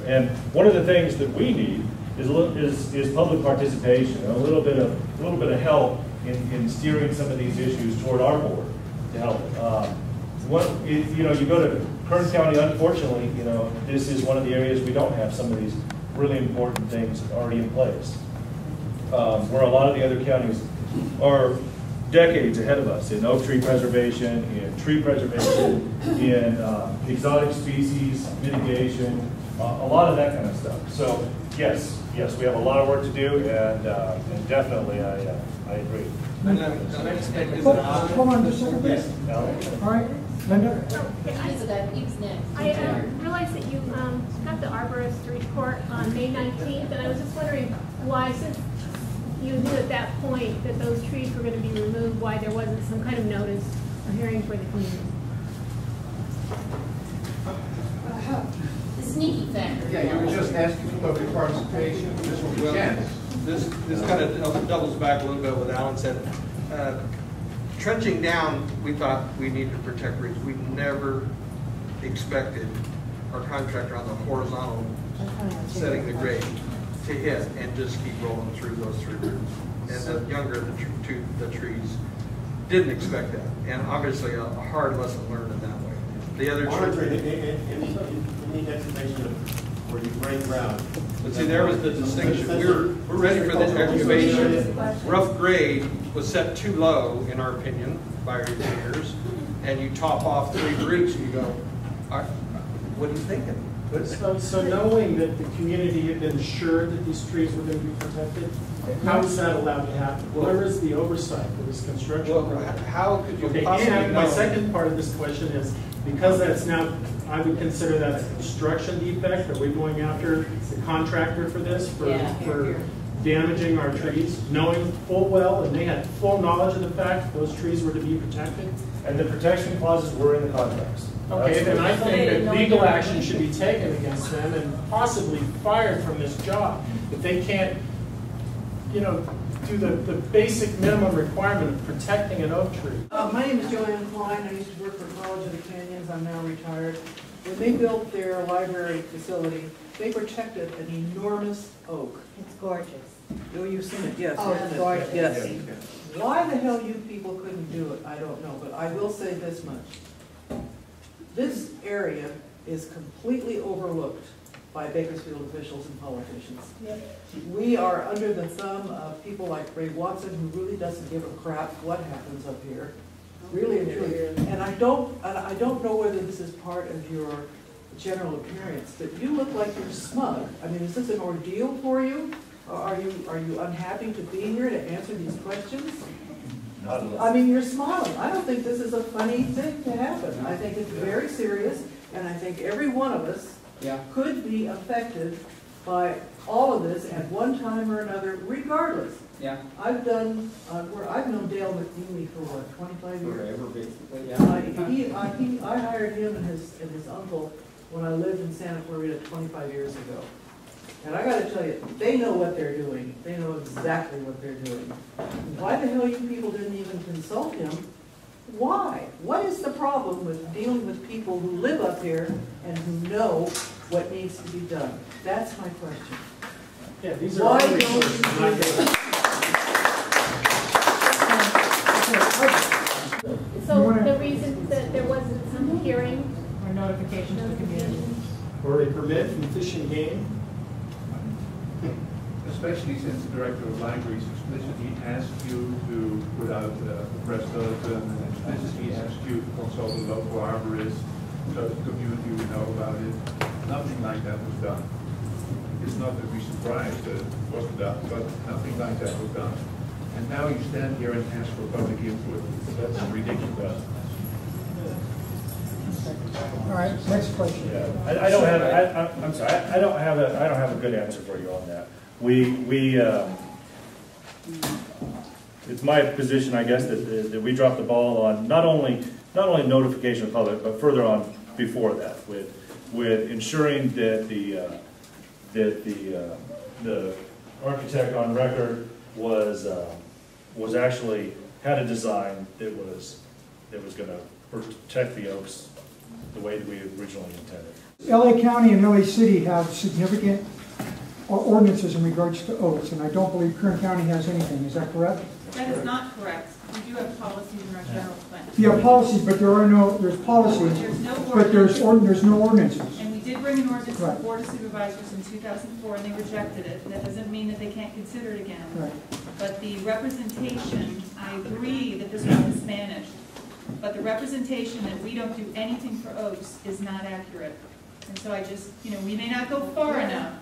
And one of the things that we need is public participation, a little bit of help in steering some of these issues toward our board to help. You go to Kern County, unfortunately, this is one of the areas we don't have some of these really important things already in place. Where a lot of the other counties are decades ahead of us in oak tree preservation, in tree preservation, in exotic species mitigation, a lot of that kind of stuff. So yes, we have a lot of work to do, and definitely I agree. Hold on just a second, please. All right, Linda. I realized that you got the arborist report on May 19th, and I was just wondering why, since you knew at that point that those trees were going to be removed, why there wasn't some kind of notice or hearing for the community. The sneaky factor. Yeah, you were just asking for public participation. This will be a chance. This kind of doubles back a little bit what Alan said. Trenching down, we thought we needed to protect roots. We never expected our contractor on the horizontal setting the grade to hit and just keep rolling through those three roots. And the younger the trees didn't expect that. And obviously a hard lesson learned in that way. The other any explanation of where you break ground. But see, there was the distinction. We're ready for the excavation. Rough grade was set too low, in our opinion, by our engineers. And you top off three roots and you go, what are you thinking? So knowing that the community had been assured that these trees were going to be protected, how is that allowed to happen? Where is the oversight for this construction? Well, how could you possibly and my know? second part of this question is, because that's now, I would consider that a construction defect. Are we going after the contractor for this, for damaging our trees, knowing full well, and they had full knowledge of the fact those trees were to be protected? And the protection clauses were in the contracts. Okay, then I think that legal action should be taken against them and possibly fired from this job. If they can't, do the basic minimum requirement of protecting an oak tree. My name is Joanne Klein. I used to work for College of the Canyons. I'm now retired. When they built their library facility, they protected an enormous oak. It's gorgeous. Oh, you've seen it, yes. Oh, it's gorgeous. Yes. Why the hell you people couldn't do it, I don't know, but I will say this much. This area is completely overlooked by Bakersfield officials and politicians. We are under the thumb of people like Ray Watson, who really doesn't give a crap what happens up here. Really and truly. And I don't know whether this is part of your general appearance, but you look like you're smug. I mean, is this an ordeal for you? Are you unhappy to be here to answer these questions? I mean, you're smiling. I don't think this is a funny thing to happen. I think it's very serious, and I think every one of us could be affected by all of this at one time or another, regardless. I've known Dale McNeely for what, 25 years? Forever, basically, yeah. I hired him and his uncle when I lived in Santa Clarita 25 years ago. And I got to tell you, they know what they're doing. They know exactly what they're doing. Why the hell you people didn't even consult him? Why? What is the problem with dealing with people who live up here and who know what needs to be done? That's my question. Yeah, these are Why all don't resources. you do that? So the reason that there wasn't some hearing Or notification to the community? Or a permit from Fish and Game. Especially since the director of libraries explicitly asked you to put out a press bulletin and explicitly asked you to consult a local arborist so the community would know about it. Nothing like that was done. It's not that we're surprised that it wasn't done, but nothing like that was done. And now you stand here and ask for public input. That's ridiculous. All right, next question. I don't have. I'm sorry. I don't have a good answer for you on that. It's my position, I guess, that we dropped the ball on not only notification of the public, but further on before that, with ensuring that the architect on record was actually had a design that was going to protect the oaks the way that we originally intended. LA County and LA City have significant ordinances in regards to oaks, and I don't believe Kern County has anything. Is that correct? That is not correct. We do have policies in our general plan. You have policies, but there's policies, There's no but there's no ordinances. And we did bring an ordinance to Right. the Board of Supervisors in 2004, and they rejected it. That doesn't mean that they can't consider it again. Right. But the representation, I agree that this was mismanaged, but the representation that we don't do anything for oaks is not accurate. And so I just, we may not go far enough.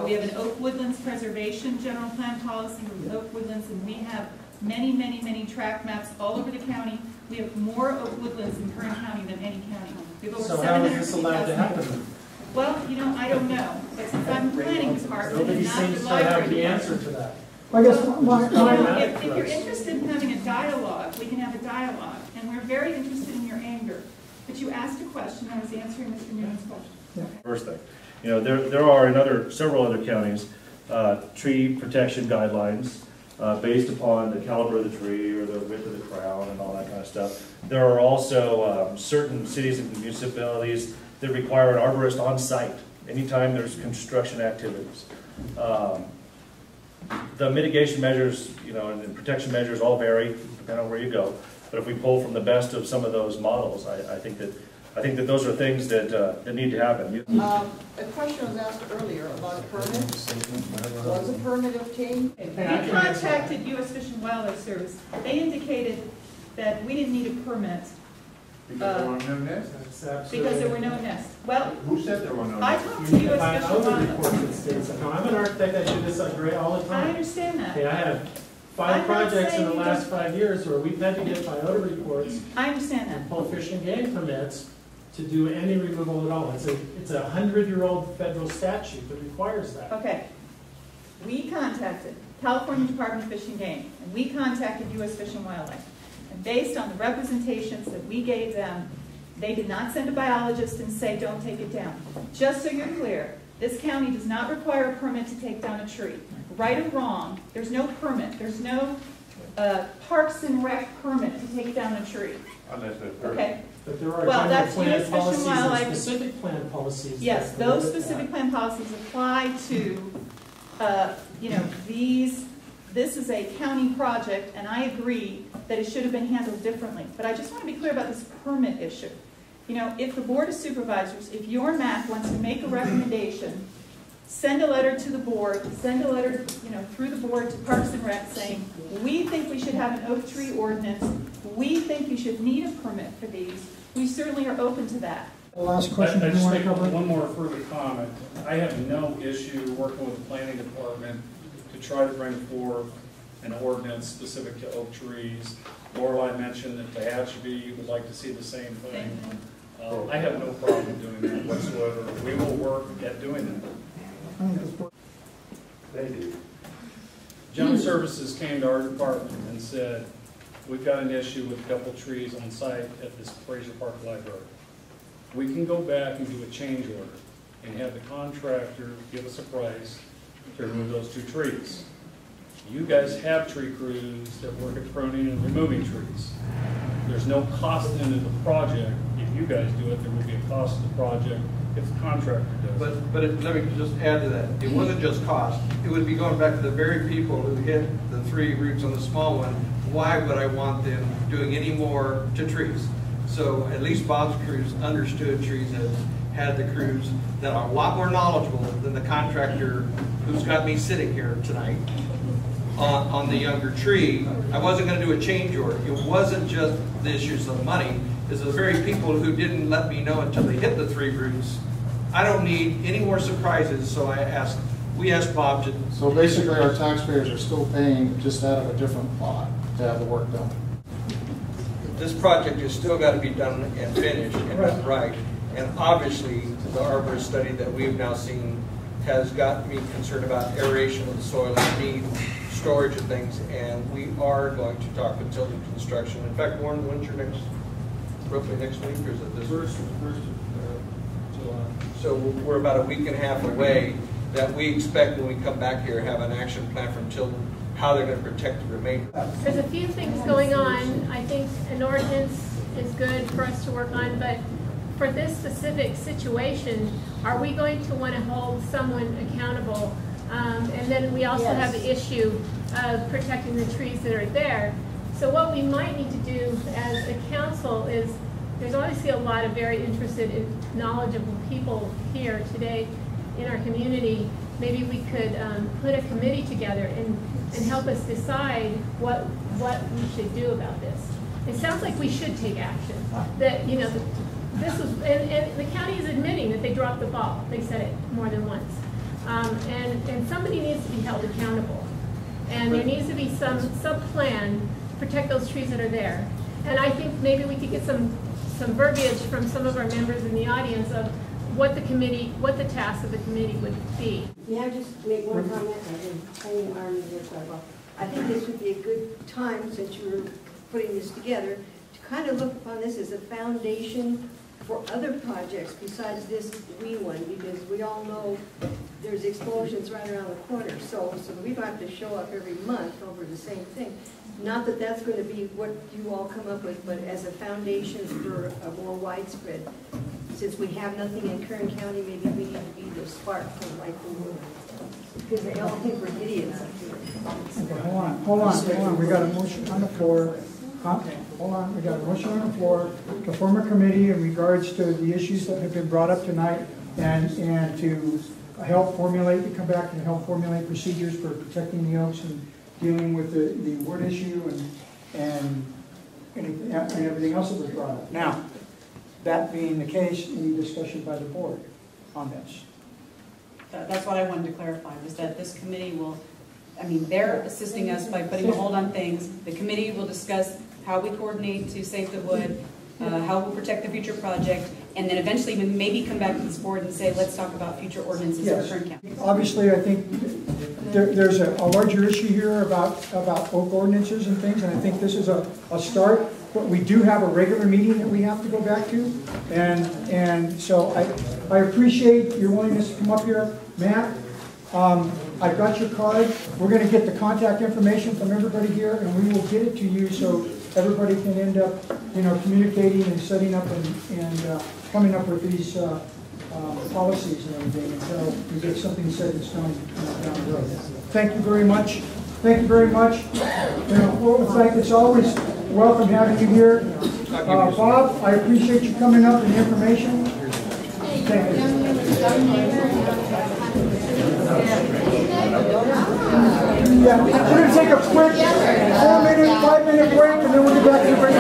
We have an oak woodlands preservation general plan policy with oak woodlands, and we have many, many, many tract maps all over the county. We have more oak woodlands in Kern County than any county. We have over So how is this 750,000 allowed to happen? acres. Well, I don't know, but since I'm the planning department Nobody and not seems the to have library the department. answer to that. I guess If you're interested in having a dialogue, we can have a dialogue, and we're very interested in your anger. But you asked a question, I was answering Mr. Newman's question. First thing, there are in several other counties, tree protection guidelines based upon the caliber of the tree or the width of the crown and all that kind of stuff. There are also certain cities and municipalities that require an arborist on site anytime there's construction activities. The mitigation measures, and protection measures all vary depending on where you go. But if we pull from the best of some of those models, I think that those are things that need to happen. A question was asked earlier about permits. Was a permit obtained? We contacted U.S. Fish and Wildlife Service. They indicated that we didn't need a permit Because there were no nests? because there were no nests. Well, Who said there were no I nests? talked to You can U.S. find Fish and other Wildlife. reports that states that. No, I'm an architect, I do this on grade all the I time. understand that. Okay, I have I'm 5 not projects in saying the you last 5 years where we've had to get biota reports I understand that. and pull fish and game permits to do any removal at all. It's a 100-year-old federal statute that requires that. Okay. We contacted California Department of Fish and Game, and we contacted U.S. Fish and Wildlife. And based on the representations that we gave them, they did not send a biologist and say, don't take it down. Just so you're clear, this county does not require a permit to take down a tree. Right or wrong, there's no permit. There's no Parks and Rec permit to take down a tree. Unless they're Okay? But there are Well, general that's plan U.S. Fish and policies Wildlife. and specific plan policies. Yes, that those prohibit specific that. plan policies apply to, this is a county project, and I agree that it should have been handled differently. But I just want to be clear about this permit issue. If the Board of Supervisors, if your MAC wants to make a recommendation, send a letter to the board, send a letter, through the board to Parks and Rec saying, we think we should have an oak tree ordinance, we think you should need a permit for these. We certainly are open to that. last question. I you just want make to cover? one more further comment. I have no issue working with the planning department to try to bring forth an ordinance specific to oak trees. Lorelei mentioned that the Hatchby would like to see the same thing. I have no problem doing that whatsoever. We will work at doing that. They do. General Services came to our department and said, we've got an issue with a couple trees on site at this Frazier Park library. We can go back and do a change order and have the contractor give us a price to remove those 2 trees. You guys have tree crews that work at pruning and removing trees. There's no cost into the project. If you guys do it, there will be a cost to the project if the contractor does it. But let me just add to that. It wasn't just cost. It would be going back to the very people who hit the 3 roots on the small one. Why would I want them doing any more to trees? So at least Bob's crews understood trees and had the crews that are a lot more knowledgeable than the contractor who's got me sitting here tonight on the younger tree. I wasn't going to do a change order. It wasn't just the issues of money. It's the very people who didn't let me know until they hit the 3 roots. I don't need any more surprises, so we asked Bob to... So basically our taxpayers are still paying just out of a different pot to have the work done. This project has still got to be done and finished and done right. And obviously, the arborist study that we've now seen has got me concerned about aeration of the soil and need storage of things. And we are going to talk with Tilden Construction. In fact, Warren, when's your roughly next week, or is it this First of July. So we're about a week and a half away that we expect when we come back here, have an action plan from Tilden, how they're going to protect the remainder. There's a few things going on. I think an ordinance is good for us to work on, but for this specific situation, are we going to want to hold someone accountable? And then we also have the issue of protecting the trees that are there. So what we might need to do as a council is, there's obviously a lot of very interested and knowledgeable people here today in our community. Maybe we could put a committee together and help us decide what we should do about this. It sounds like we should take action. That, you know, this was, and the county is admitting that they dropped the ball. They said it more than once. And somebody needs to be held accountable. And there needs to be some sub-plan to protect those trees that are there. And I think maybe we could get some verbiage from some of our members in the audience of what the committee, what the task of the committee would be. May I just make one comment? I've been hanging arms here for a while. I think this would be a good time, since you were putting this together, to kind of look upon this as a foundation for other projects besides this wee one, because we all know there's explosions right around the corner. So we don't have to show up every month over the same thing. Not that that's going to be what you all come up with, but as a foundation for a more widespread. Since we have nothing in Kern County, maybe we need to be the spark from like the world. Because they all think we're idiots up here. Okay, hold on. We got a motion on the floor. Hold on, we got a motion on the floor to form a committee in regards to the issues that have been brought up tonight and to help formulate, to come back and help formulate procedures for protecting the oaks and dealing with the wood issue and everything else that was brought up. Now, that being the case, any discussion by the board on this? That's what I wanted to clarify, was that this committee will, I mean, they're assisting us by putting a hold on things. The committee will discuss how we coordinate to save the wood, how we'll protect the future project, and then eventually maybe come back to this board and say, let's talk about future ordinances in Kern County. Obviously, I think there's a larger issue here about oak ordinances and things, and I think this is a start. But we do have a regular meeting that we have to go back to, and so I appreciate your willingness to come up here, Matt. I've got your card. We're going to get the contact information from everybody here, and we will get it to you so everybody can end up, you know, communicating and setting up and coming up with these policies and everything until we get something set in stone down the road. Thank you very much. Thank you very much. You know, it's always welcome having you here. Bob, I appreciate you coming up and the information. Thank you. Yeah, we're going to take a quick 4-minute, 5-minute break, and then we'll get back to the break.